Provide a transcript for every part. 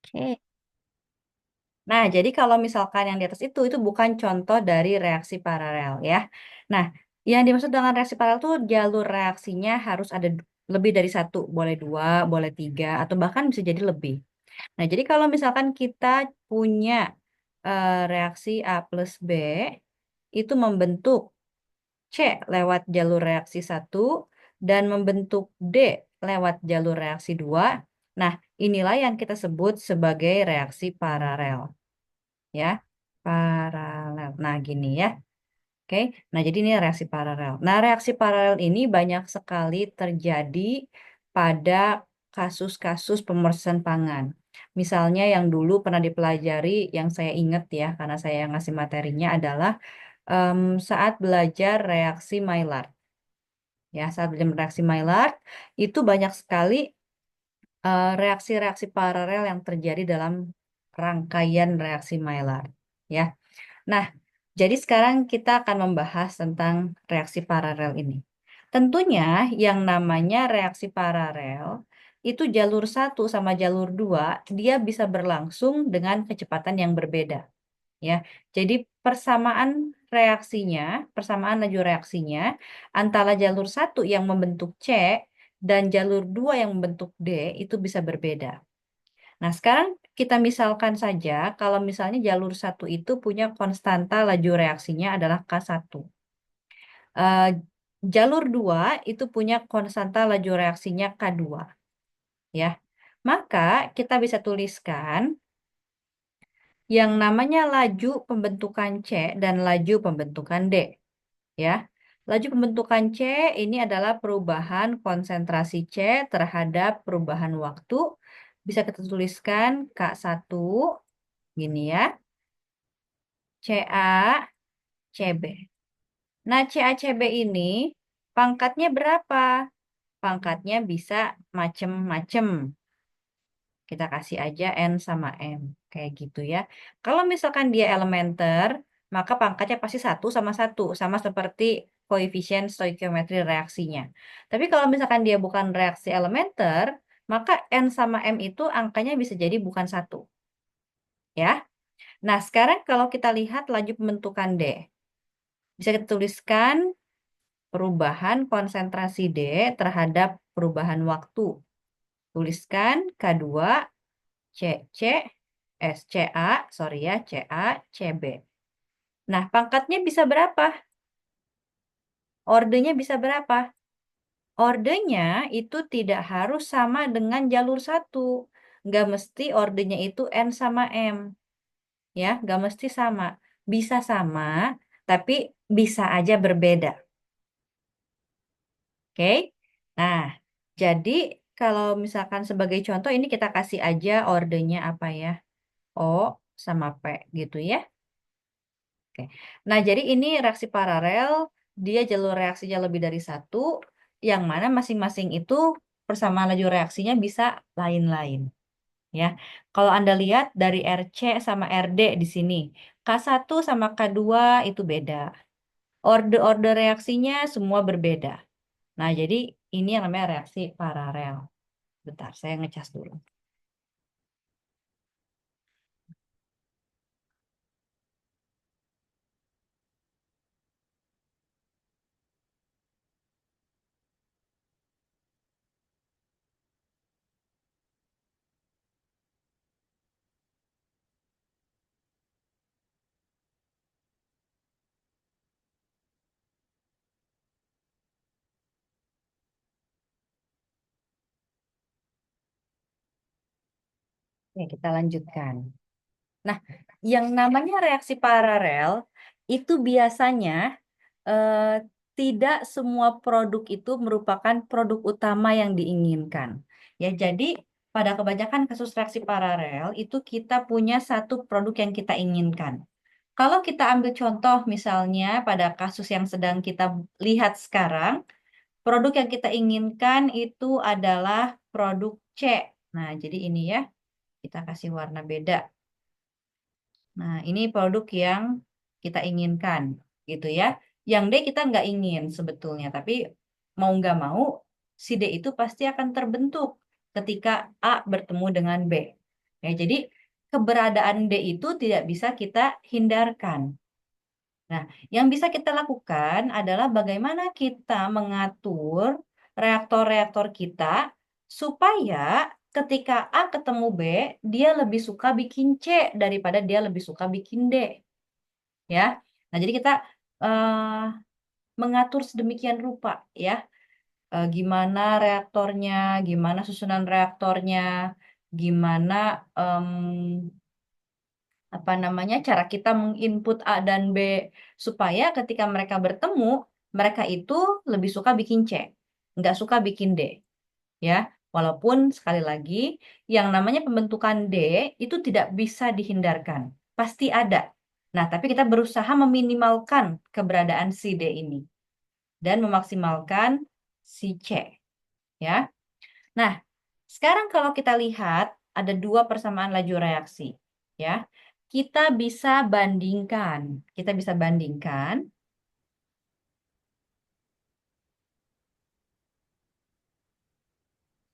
Oke. Nah, jadi kalau misalkan yang di atas itu bukan contoh dari reaksi paralel ya. Nah, yang dimaksud dengan reaksi paralel tuh jalur reaksinya harus ada lebih dari satu, boleh dua, boleh tiga, atau bahkan bisa jadi lebih. Nah, jadi kalau misalkan kita punya reaksi A plus B, itu membentuk C lewat jalur reaksi satu dan membentuk D lewat jalur reaksi 2. Nah, inilah yang kita sebut sebagai reaksi paralel ya. Paralel. Nah, gini ya. Oke. Nah, jadi ini reaksi paralel. Nah, reaksi paralel ini banyak sekali terjadi pada kasus-kasus pemrosesan pangan. Misalnya yang dulu pernah dipelajari, yang saya ingat ya, karena saya yang ngasih materinya adalah saat belajar reaksi Maillard. Ya, saat belajar reaksi Maillard, itu banyak sekali reaksi-reaksi paralel yang terjadi dalam rangkaian reaksi Maillard. Ya. Nah, jadi sekarang kita akan membahas tentang reaksi paralel ini. Tentunya yang namanya reaksi paralel itu jalur satu sama jalur 2 dia bisa berlangsung dengan kecepatan yang berbeda. Ya, jadi persamaan laju reaksinya antara jalur satu yang membentuk C dan jalur 2 yang membentuk D itu bisa berbeda. Nah, sekarang kita misalkan saja kalau misalnya jalur satu itu punya konstanta laju reaksinya adalah K1. Eh, jalur 2 itu punya konstanta laju reaksinya K2, ya. Maka kita bisa tuliskan yang namanya laju pembentukan C dan laju pembentukan D, ya. Laju pembentukan C ini adalah perubahan konsentrasi C terhadap perubahan waktu. Bisa kita tuliskan K1 gini ya. CA, CB. Nah, CA, CB ini pangkatnya berapa? Pangkatnya bisa macem-macem. Kita kasih aja N sama M. Kayak gitu ya. Kalau misalkan dia elementer, maka pangkatnya pasti satu sama satu. Sama seperti koefisien stoikiometri reaksinya. Tapi kalau misalkan dia bukan reaksi elementer, maka N sama M itu angkanya bisa jadi bukan satu. Ya. Nah, sekarang kalau kita lihat laju pembentukan D. Bisa kita tuliskan perubahan konsentrasi D terhadap perubahan waktu. Tuliskan K2 CC SCA, sorry ya, CA CB. Nah, pangkatnya bisa berapa? Ordenya bisa berapa? Ordenya itu tidak harus sama dengan jalur satu. Nggak mesti ordenya itu N sama M. Ya, nggak mesti sama. Bisa sama, tapi bisa aja berbeda. Oke? Nah, jadi kalau misalkan sebagai contoh ini kita kasih aja ordenya apa ya? O sama P gitu ya. Oke. Nah, jadi ini reaksi paralel, dia jalur reaksinya lebih dari satu, yang mana masing-masing itu persamaan laju reaksinya bisa lain-lain. Ya, kalau Anda lihat dari RC sama RD di sini, K1 sama K2 itu beda. Orde-orde reaksinya semua berbeda. Nah, jadi ini yang namanya reaksi paralel. Bentar, saya ngecas dulu. Oke, kita lanjutkan. Nah, yang namanya reaksi paralel itu biasanya eh, tidak semua produk itu merupakan produk utama yang diinginkan. Ya, jadi pada kebanyakan kasus reaksi paralel itu kita punya satu produk yang kita inginkan. Kalau kita ambil contoh misalnya pada kasus yang sedang kita lihat sekarang, produk yang kita inginkan itu adalah produk C. Nah, jadi ini ya, kita kasih warna beda. Nah, ini produk yang kita inginkan, gitu ya. Yang D kita nggak ingin sebetulnya, tapi mau nggak mau, si D itu pasti akan terbentuk ketika A bertemu dengan B. Ya, jadi keberadaan D itu tidak bisa kita hindarkan. Nah, yang bisa kita lakukan adalah bagaimana kita mengatur reaktor-reaktor kita supaya ketika A ketemu B, dia lebih suka bikin C daripada dia lebih suka bikin D. Ya, nah jadi kita eh, mengatur sedemikian rupa ya. Gimana reaktornya, gimana susunan reaktornya, gimana em, apa namanya cara kita menginput A dan B supaya ketika mereka bertemu, mereka itu lebih suka bikin C, nggak suka bikin D, ya. Walaupun sekali lagi yang namanya pembentukan D itu tidak bisa dihindarkan, pasti ada. Nah, tapi kita berusaha meminimalkan keberadaan si D ini dan memaksimalkan si C, ya. Nah, sekarang kalau kita lihat ada dua persamaan laju reaksi, ya. Kita bisa bandingkan. Kita bisa bandingkan.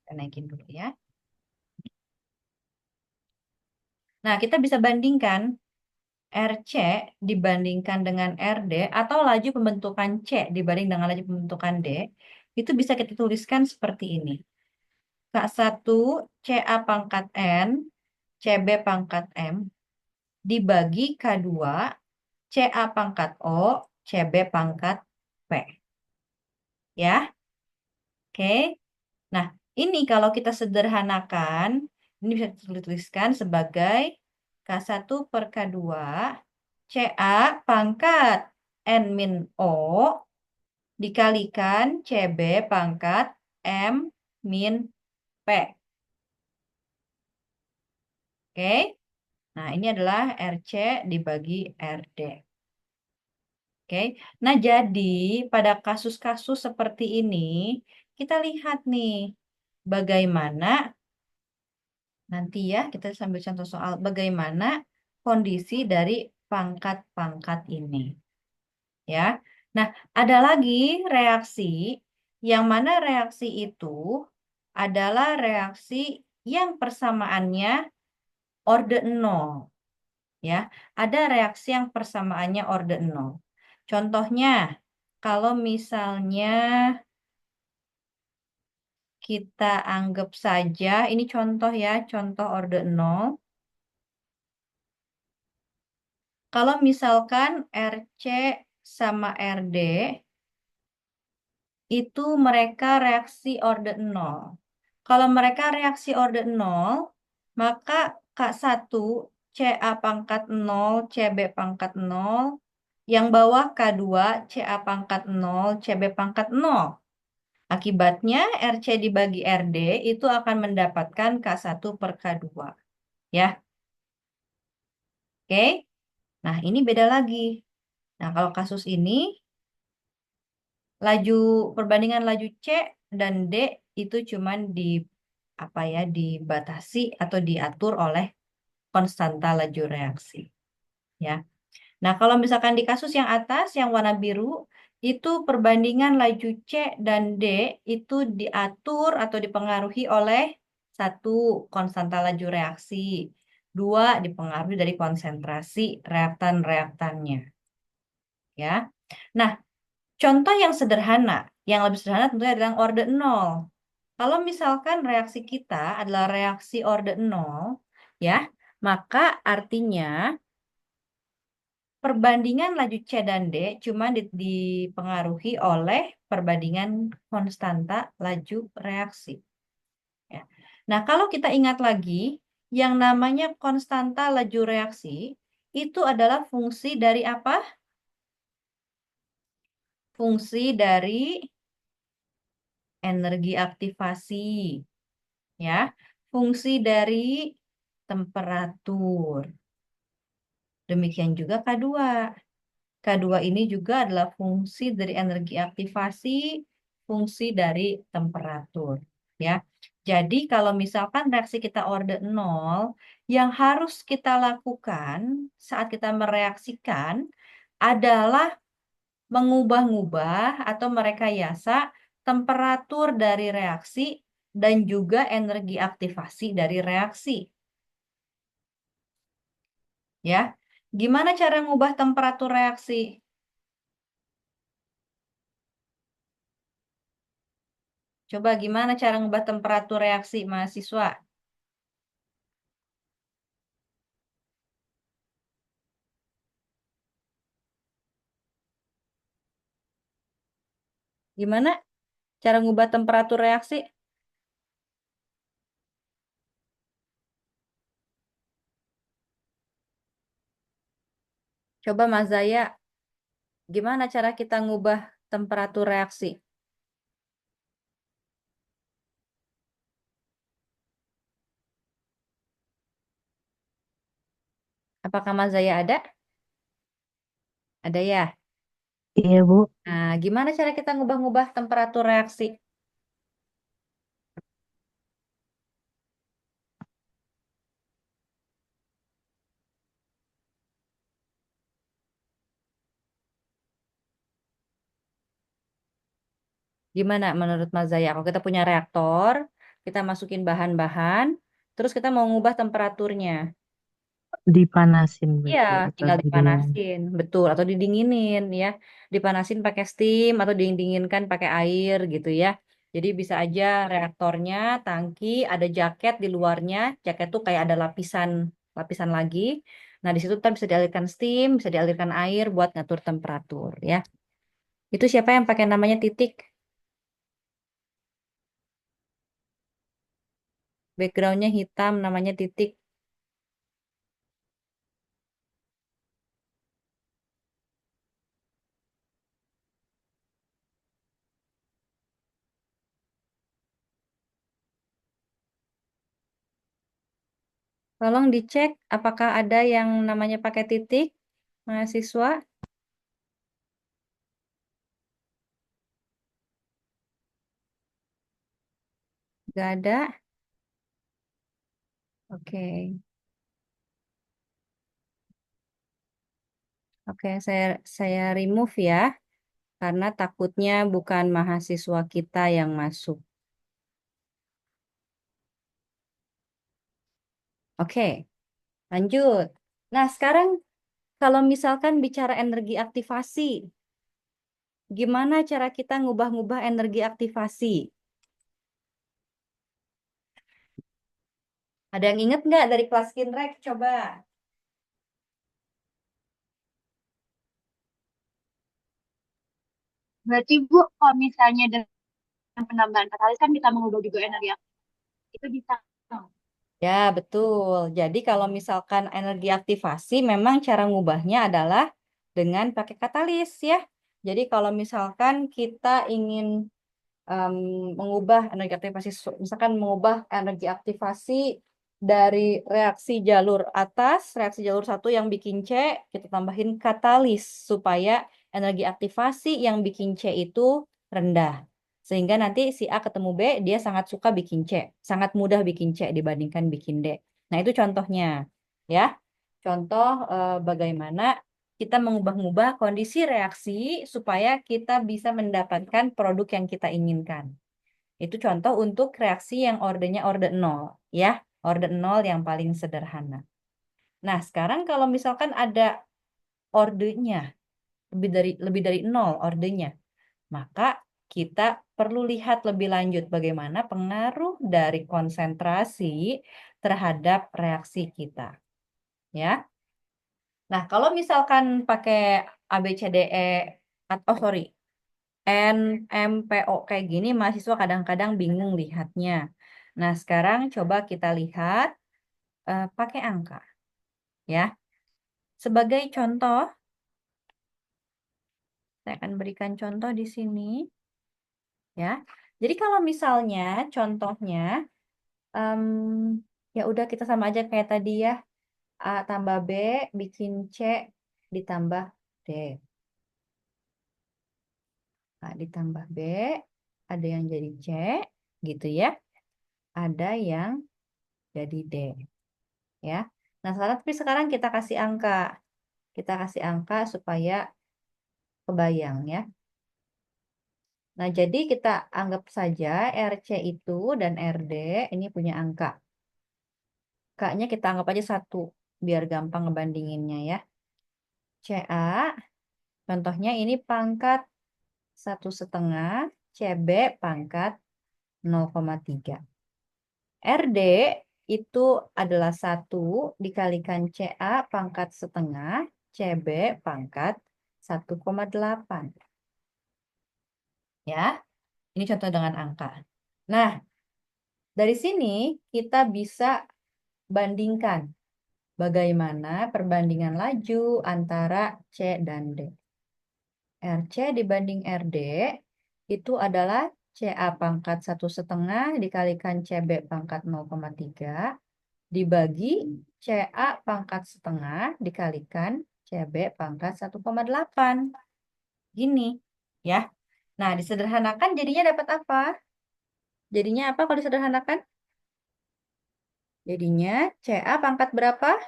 Kita naikin dulu ya. Nah, kita bisa bandingkan RC dibandingkan dengan RD atau laju pembentukan C dibanding dengan laju pembentukan D. Itu bisa kita tuliskan seperti ini. K1 CA pangkat N, CB pangkat M dibagi K2 CA pangkat O, CB pangkat P. Ya, oke. Nah, ini kalau kita sederhanakan, ini bisa dituliskan sebagai K1 per K2 CA pangkat N min O dikalikan CB pangkat M min P. Oke. Nah, ini adalah RC dibagi RD. Oke. Nah, jadi pada kasus-kasus seperti ini, kita lihat nih bagaimana nanti ya kita sambil contoh soal bagaimana kondisi dari pangkat-pangkat ini. Ya. Nah, ada lagi reaksi yang mana reaksi itu adalah reaksi yang persamaannya orde 0. Ya, ada reaksi yang persamaannya orde 0. Contohnya, kalau misalnya kita anggap saja, ini contoh ya, contoh orde 0. Kalau misalkan RC sama RD, itu mereka reaksi orde 0. Kalau mereka reaksi orde 0, maka K1 CA pangkat 0, CB pangkat 0, yang bawah K2 CA pangkat 0, CB pangkat 0. Akibatnya RC dibagi RD itu akan mendapatkan K1 per K2. Ya, oke. Nah, ini beda lagi. Nah, kalau kasus ini, laju perbandingan laju C dan D itu cuman apa ya, dibatasi atau diatur oleh konstanta laju reaksi. Ya. Nah, kalau misalkan di kasus yang atas, yang warna biru, itu perbandingan laju C dan D itu diatur atau dipengaruhi oleh satu, konstanta laju reaksi. Dua, dipengaruhi dari konsentrasi reaktan-reaktannya. Ya. Nah, contoh yang sederhana, yang lebih sederhana tentunya adalah orde 0. Kalau misalkan reaksi kita adalah reaksi orde 0, ya, maka artinya perbandingan laju C dan D cuma dipengaruhi oleh perbandingan konstanta laju reaksi. Ya. Nah, kalau kita ingat lagi, yang namanya konstanta laju reaksi itu adalah fungsi dari apa? Fungsi dari energi aktivasi, ya. Fungsi dari temperatur. Demikian juga K2. K2 ini juga adalah fungsi dari energi aktivasi, fungsi dari temperatur. Ya. Jadi kalau misalkan reaksi kita orde 0, yang harus kita lakukan saat kita mereaksikan adalah mengubah-ubah atau merekayasa temperatur dari reaksi dan juga energi aktivasi dari reaksi. ya. Gimana cara ngubah temperatur reaksi? Coba gimana cara ngubah temperatur reaksi mahasiswa? Gimana cara ngubah temperatur reaksi? Coba Mas Zaya, gimana cara kita ngubah temperatur reaksi? Apakah Mas Zaya ada? Ada ya? Iya, Bu. Nah, gimana cara kita ngubah-ngubah temperatur reaksi? Gimana menurut Mas Zaya? Kalau kita punya reaktor, kita masukin bahan-bahan, terus kita mau ngubah temperaturnya. Dipanasin Iya, berarti atau tinggal didingin. dipanasin, betul, atau didinginin ya. Dipanasin pakai steam atau didinginkan pakai air gitu ya. Jadi bisa aja reaktornya, tangki, ada jaket di luarnya. Jaket tuh kayak ada lapisan lapisan lagi. Nah, di situ kan bisa dialirkan steam, bisa dialirkan air buat ngatur temperatur ya. Itu siapa yang pakai namanya titik? Backgroundnya hitam, namanya titik. Tolong dicek apakah ada yang namanya pakai titik, mahasiswa? Gak ada. Oke. Oke, saya remove ya, karena takutnya bukan mahasiswa kita yang masuk. Oke, lanjut. Nah, sekarang kalau misalkan bicara energi aktivasi, gimana cara kita ngubah-ngubah energi aktivasi? Ada yang inget nggak dari kelas Kinrek? Coba. Berarti Bu, kalau misalnya dengan penambahan katalis kan kita mengubah juga energi aktif. Itu bisa. Ya, betul. Jadi kalau misalkan energi aktivasi, memang cara ngubahnya adalah dengan pakai katalis ya. Jadi kalau misalkan kita ingin em, mengubah energi aktivasi, misalkan mengubah energi aktivasi dari reaksi jalur atas, reaksi jalur satu yang bikin C, kita tambahin katalis supaya energi aktivasi yang bikin C itu rendah. Sehingga nanti si A ketemu B, dia sangat suka bikin C, sangat mudah bikin C dibandingkan bikin D. Nah, itu contohnya, ya. Contoh bagaimana kita mengubah-ubah kondisi reaksi supaya kita bisa mendapatkan produk yang kita inginkan. Itu contoh untuk reaksi yang ordernya order nol, ya. Order nol yang paling sederhana. Nah, sekarang kalau misalkan ada ordernya lebih dari nol ordernya, maka kita perlu lihat lebih lanjut bagaimana pengaruh dari konsentrasi terhadap reaksi kita, ya. Nah, kalau misalkan pakai A B C D E atau sorry, N, M, P, O kayak gini, mahasiswa kadang-kadang bingung lihatnya. Nah, sekarang coba kita lihat pakai angka, ya. Sebagai contoh, saya akan berikan contoh di sini, ya. Jadi kalau misalnya contohnya, em, ya udah kita sama aja kayak tadi ya, A tambah B bikin C ditambah D. A ditambah B, ada yang jadi C, gitu ya. Ada yang jadi D, ya. Nah, tapi sekarang kita kasih angka. Kita kasih angka supaya kebayang ya. Nah, jadi kita anggap saja RC itu dan RD ini punya angka. K-nya kita anggap aja 1. biar gampang ngebandinginnya ya. CA, contohnya ini pangkat 1,5, CB pangkat 0,3. RD itu adalah 1 dikalikan CA pangkat setengah, CB pangkat 1,8. Ya, ini contoh dengan angka. Nah, dari sini kita bisa bandingkan bagaimana perbandingan laju antara C dan D. RC dibanding RD itu adalah CA pangkat 1,5 dikalikan CB pangkat 0,3 dibagi CA pangkat setengah dikalikan CB pangkat 1,8. Gini ya. Nah, disederhanakan jadinya dapat apa? Jadinya apa kalau disederhanakan? Jadinya CA pangkat berapa?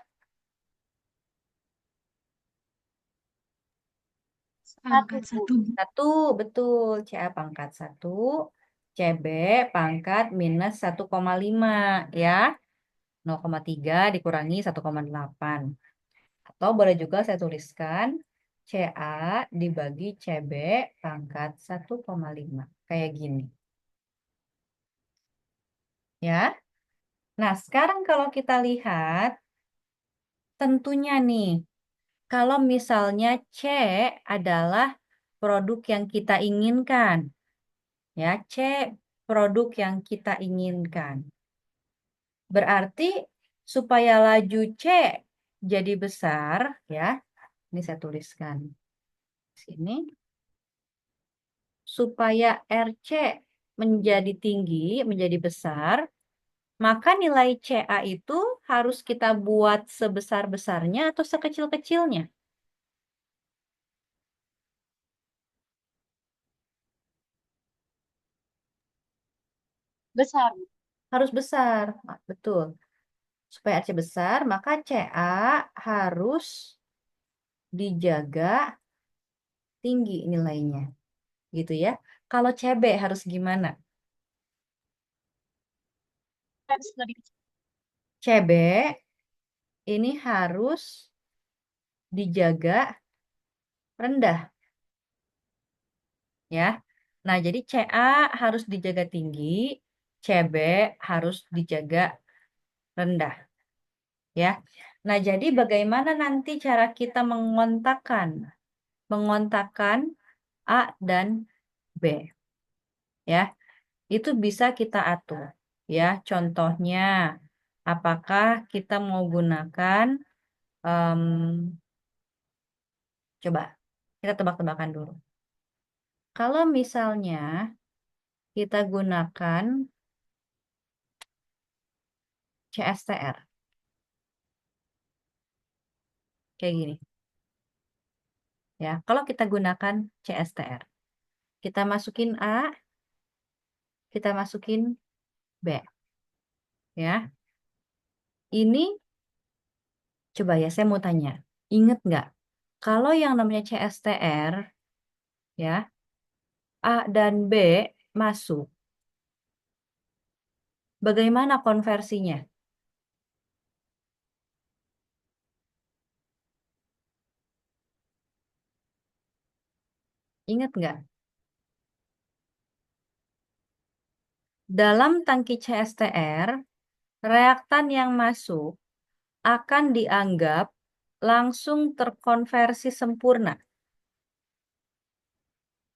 Satu, Pangkat Bu. 1. Satu, betul. CA pangkat 1, CB pangkat minus 1,5 ya. 0,3 dikurangi 1,8. Atau boleh juga saya tuliskan CA dibagi CB pangkat 1,5. Kayak gini. Ya. Nah, sekarang kalau kita lihat, tentunya nih, kalau misalnya C adalah produk yang kita inginkan, ya, C produk yang kita inginkan. Berarti supaya laju C jadi besar, ya, ini saya tuliskan sini, supaya RC menjadi tinggi, menjadi besar, maka nilai CA itu harus kita buat sebesar-besarnya atau sekecil-kecilnya. Besar. Harus besar, nah, betul. Supaya RC besar, maka CA harus dijaga tinggi nilainya, gitu ya. Kalau CB harus gimana? Harus lebih kecil. CB ini harus dijaga rendah, ya. Nah, jadi CA harus dijaga tinggi, CB harus dijaga rendah, ya. Nah, jadi bagaimana nanti cara kita mengontakkan A dan B, ya. Itu bisa kita atur, ya. Contohnya, apakah kita mau gunakan, em, coba kita tebak-tebakan dulu. Kalau misalnya kita gunakan CSTR, kayak gini, ya. Kalau kita gunakan CSTR, kita masukin A, kita masukin B, ya. Ini coba ya, saya mau tanya, inget nggak? Kalau yang namanya CSTR, ya, A dan B masuk, bagaimana konversinya? Ingat nggak? Dalam tangki CSTR, reaktan yang masuk akan dianggap langsung terkonversi sempurna.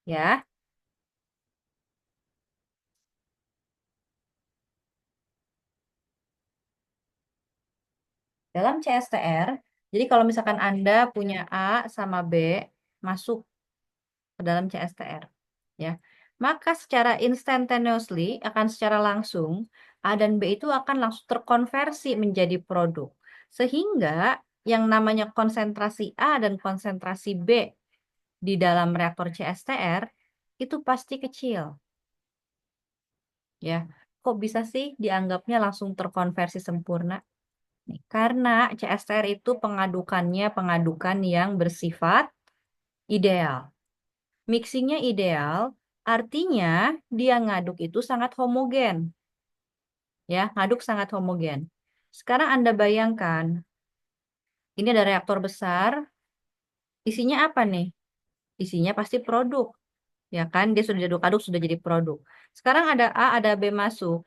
Ya, dalam CSTR, jadi kalau misalkan Anda punya A sama B masuk ke dalam CSTR, ya, maka secara instantaneously akan secara langsung A dan B itu akan langsung terkonversi menjadi produk. Sehingga yang namanya konsentrasi A dan konsentrasi B di dalam reaktor CSTR itu pasti kecil. Ya, kok bisa sih dianggapnya langsung terkonversi sempurna? Nih, karena CSTR itu pengadukan yang bersifat ideal. Mixingnya ideal, artinya dia ngaduk itu sangat homogen. Ya, ngaduk sangat homogen. Sekarang Anda bayangkan, Ini ada reaktor besar. Isinya apa nih? Isinya pasti produk. Ya kan? Dia sudah diaduk-aduk, sudah jadi produk. Sekarang ada A, ada B masuk.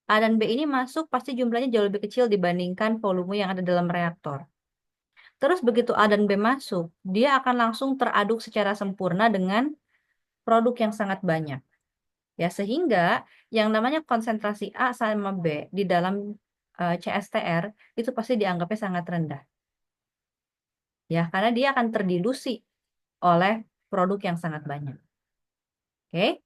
A dan B ini masuk pasti jumlahnya jauh lebih kecil dibandingkan volume yang ada dalam reaktor. Terus begitu A dan B masuk, dia akan langsung teraduk secara sempurna dengan produk yang sangat banyak. Ya, sehingga yang namanya konsentrasi A sama B di dalam CSTR itu pasti dianggapnya sangat rendah. Ya, karena dia akan terdilusi oleh produk yang sangat banyak. Oke?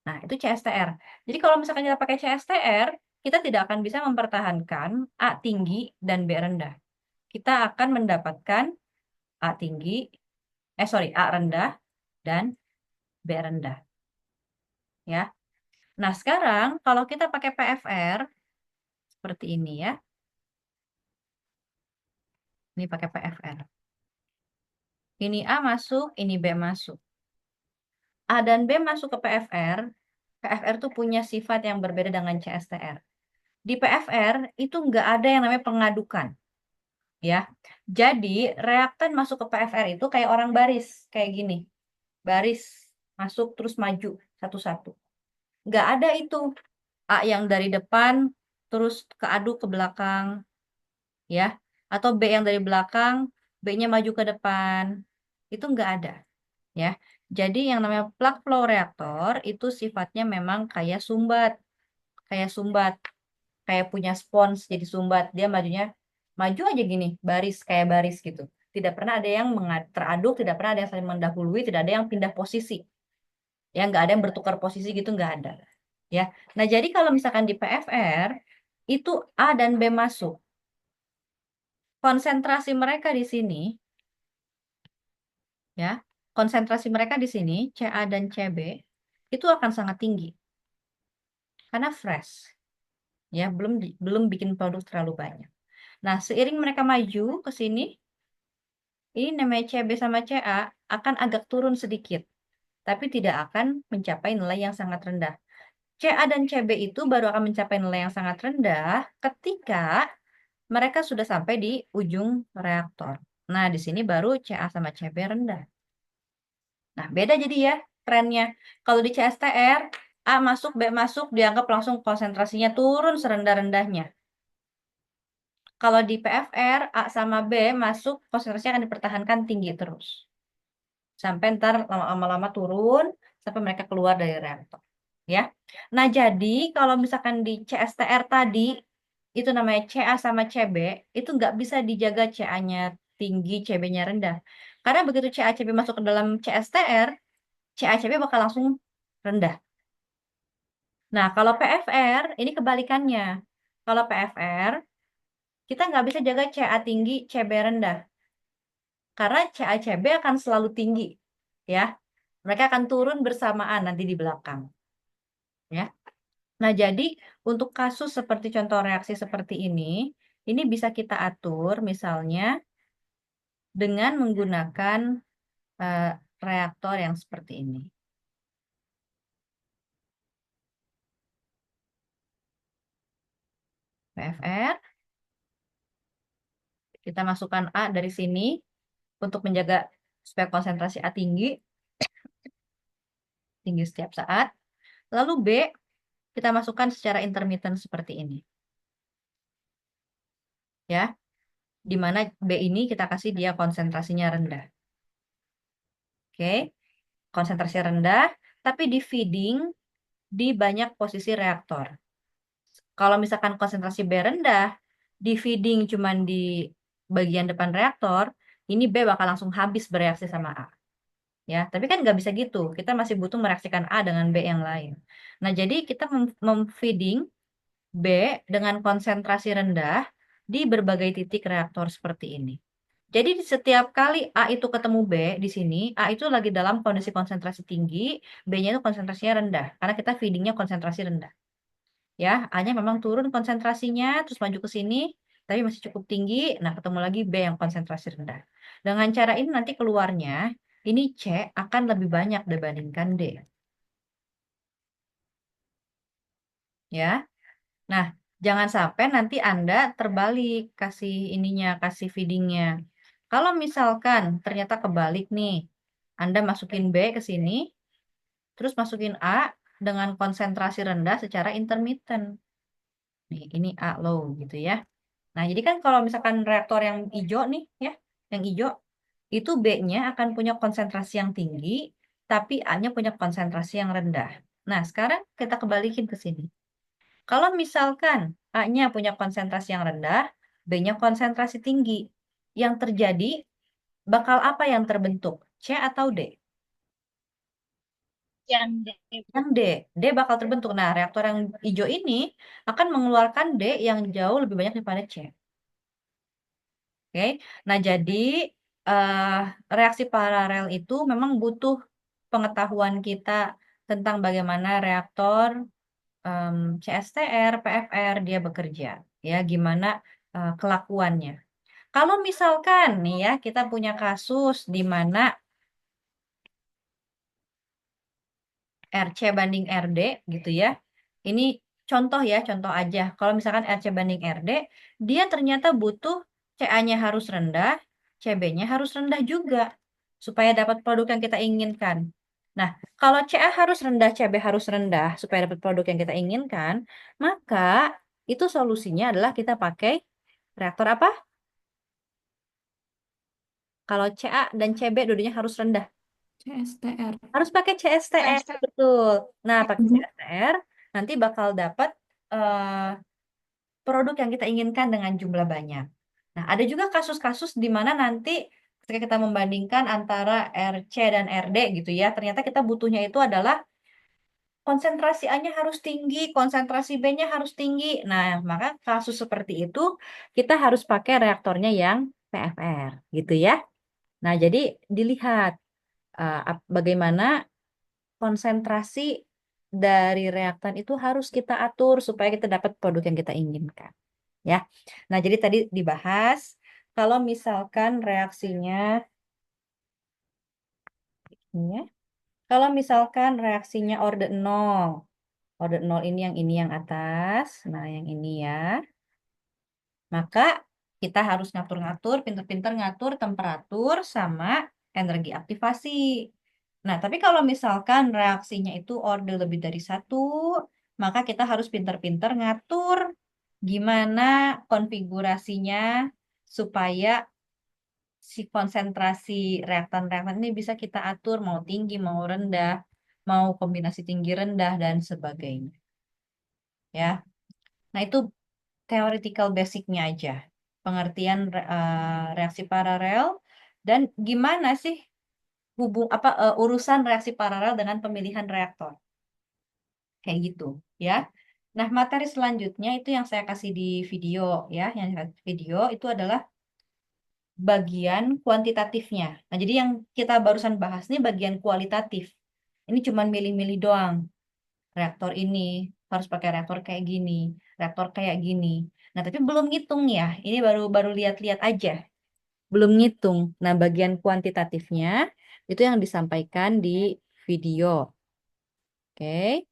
Nah, itu CSTR. Jadi kalau misalkan kita pakai CSTR, kita tidak akan bisa mempertahankan A tinggi dan B rendah. Kita akan mendapatkan A tinggi, A rendah dan B rendah. Ya. Nah, sekarang kalau kita pakai PFR, seperti ini ya. Ini pakai PFR. Ini A masuk, ini B masuk. A dan B masuk ke PFR. PFR tuh punya sifat yang berbeda dengan CSTR. Di PFR itu nggak ada yang namanya pengadukan, ya. Jadi reaktan masuk ke PFR itu kayak orang baris, kayak gini. Baris masuk terus maju satu-satu. Nggak ada itu A yang dari depan terus keaduk ke belakang, ya. Atau B yang dari belakang, B-nya maju ke depan. Itu nggak ada, ya. Jadi yang namanya plug flow reaktor itu sifatnya memang kayak sumbat, kayak punya spons jadi sumbat. Dia majunya maju aja gini, baris kayak baris gitu. Tidak pernah ada yang teraduk, tidak pernah ada yang saling mendahului, tidak ada yang pindah posisi. Ya, nggak ada yang bertukar posisi gitu, nggak ada. Ya. Nah, jadi kalau misalkan di PFR itu A dan B masuk, konsentrasi mereka di sini, ya, konsentrasi mereka di sini CA dan CB itu akan sangat tinggi karena fresh, ya, belum bikin produk terlalu banyak. Nah, seiring mereka maju ke sini, ini namanya CB sama CA akan agak turun sedikit, tapi tidak akan mencapai nilai yang sangat rendah. CA dan CB itu baru akan mencapai nilai yang sangat rendah ketika mereka sudah sampai di ujung reaktor. Nah, di sini baru CA sama CB rendah. Nah, beda jadi ya trennya. Kalau di CSTR, A masuk, B masuk, dianggap langsung konsentrasinya turun serendah-rendahnya. Kalau di PFR, A sama B masuk, konsentrasinya akan dipertahankan tinggi terus. Sampai ntar lama-lama turun, sampai mereka keluar dari reaktor. Ya. Nah, jadi kalau misalkan di CSTR tadi, itu namanya CA sama CB, itu nggak bisa dijaga CA-nya tinggi, CB-nya rendah. Karena begitu CA, CB masuk ke dalam CSTR, CA, CB bakal langsung rendah. Nah, kalau PFR, ini kebalikannya. Kalau PFR, kita nggak bisa jaga CA tinggi, CB rendah. Karena CA, CB akan selalu tinggi. Ya, mereka akan turun bersamaan nanti di belakang. Ya. Nah, jadi untuk kasus seperti contoh reaksi seperti ini bisa kita atur misalnya dengan menggunakan eh, reaktor yang seperti ini. PFR, kita masukkan A dari sini untuk menjaga supaya konsentrasi A tinggi, tinggi setiap saat. Lalu B, kita masukkan secara intermittent seperti ini. Ya, di mana B ini kita kasih dia konsentrasinya rendah. Oke, konsentrasi rendah, tapi di feeding di banyak posisi reaktor. Kalau misalkan konsentrasi B rendah, di feeding cuman di bagian depan reaktor, ini B bakal langsung habis bereaksi sama A. Ya, tapi kan nggak bisa gitu. Kita masih butuh mereaksikan A dengan B yang lain. Nah, jadi kita memfeeding B dengan konsentrasi rendah di berbagai titik reaktor seperti ini. Jadi di setiap kali A itu ketemu B di sini, A itu lagi dalam kondisi konsentrasi tinggi, B-nya itu konsentrasinya rendah, karena kita feedingnya konsentrasi rendah. Ya, A-nya memang turun konsentrasinya, terus maju ke sini, tapi masih cukup tinggi. Nah, ketemu lagi B yang konsentrasi rendah. Dengan cara ini nanti keluarnya, ini C akan lebih banyak dibandingkan D. Ya, nah Jangan sampai nanti Anda terbalik kasih ininya, kasih feedingnya. Kalau misalkan ternyata kebalik nih, Anda masukin B ke sini, terus masukin A dengan konsentrasi rendah secara intermittent. Nih, ini A low gitu ya. Nah, jadi kan kalau misalkan reaktor yang hijau nih ya, yang hijau itu B-nya akan punya konsentrasi yang tinggi, tapi A-nya punya konsentrasi yang rendah. Nah, sekarang kita kebalikin ke sini. Kalau misalkan A-nya punya konsentrasi yang rendah, B-nya konsentrasi tinggi, yang terjadi bakal apa yang terbentuk? C atau D? Yang D, Yang D. D bakal terbentuk. Nah, reaktor yang hijau ini akan mengeluarkan D yang jauh lebih banyak daripada C. Oke, nah jadi eh, reaksi paralel itu memang butuh pengetahuan kita tentang bagaimana reaktor em, CSTR, PFR dia bekerja, ya gimana kelakuannya. Kalau misalkan nih ya kita punya kasus di mana RC banding RD gitu ya. Ini contoh ya, contoh aja. Kalau misalkan RC banding RD, dia ternyata butuh CA-nya harus rendah, CB-nya harus rendah juga supaya dapat produk yang kita inginkan. Nah, kalau CA harus rendah, CB harus rendah supaya dapat produk yang kita inginkan, maka itu solusinya adalah kita pakai reaktor apa? Kalau CA dan CB dua-duanya harus rendah. CSTR. Harus pakai CSTR, CST. betul. Nah, pakai Mhm. CSTR nanti bakal dapat produk yang kita inginkan dengan jumlah banyak. Nah, ada juga kasus-kasus di mana nanti ketika kita membandingkan antara RC dan RD gitu ya, ternyata kita butuhnya itu adalah konsentrasi A-nya harus tinggi, konsentrasi B-nya harus tinggi. Nah, maka kasus seperti itu kita harus pakai reaktornya yang PFR gitu ya. Nah, jadi dilihat bagaimana konsentrasi dari reaktan itu harus kita atur supaya kita dapat produk yang kita inginkan. Ya. Nah, jadi tadi dibahas kalau misalkan reaksinya ini ya. Kalau misalkan reaksinya orde 0 ini yang atas, nah yang ini ya. Maka kita harus ngatur-ngatur, pinter-pinter ngatur temperatur sama energi aktivasi. Nah, tapi kalau misalkan reaksinya itu orde lebih dari satu, maka kita harus pinter-pinter ngatur gimana konfigurasinya supaya si konsentrasi reaktan-reaktan ini bisa kita atur mau tinggi, mau rendah, mau kombinasi tinggi rendah dan sebagainya. Ya. Nah, itu theoretical basicnya aja. Pengertian reaksi paralel dan gimana sih urusan reaksi paralel dengan pemilihan reaktor. Kayak gitu, ya. Nah, materi selanjutnya itu yang saya kasih di video ya, yang saya kasih di video itu adalah bagian kuantitatifnya. Nah, jadi yang kita barusan bahas nih bagian kualitatif. Ini cuma milih-milih doang. Reaktor ini harus pakai reaktor kayak gini, reaktor kayak gini. Nah, tapi belum ngitung ya. Ini baru baru lihat-lihat aja. Belum ngitung. Nah, bagian kuantitatifnya itu yang disampaikan di video. Oke.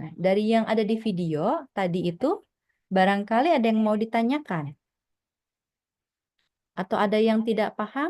Nah, dari yang ada di video tadi itu barangkali ada yang mau ditanyakan atau ada yang tidak paham?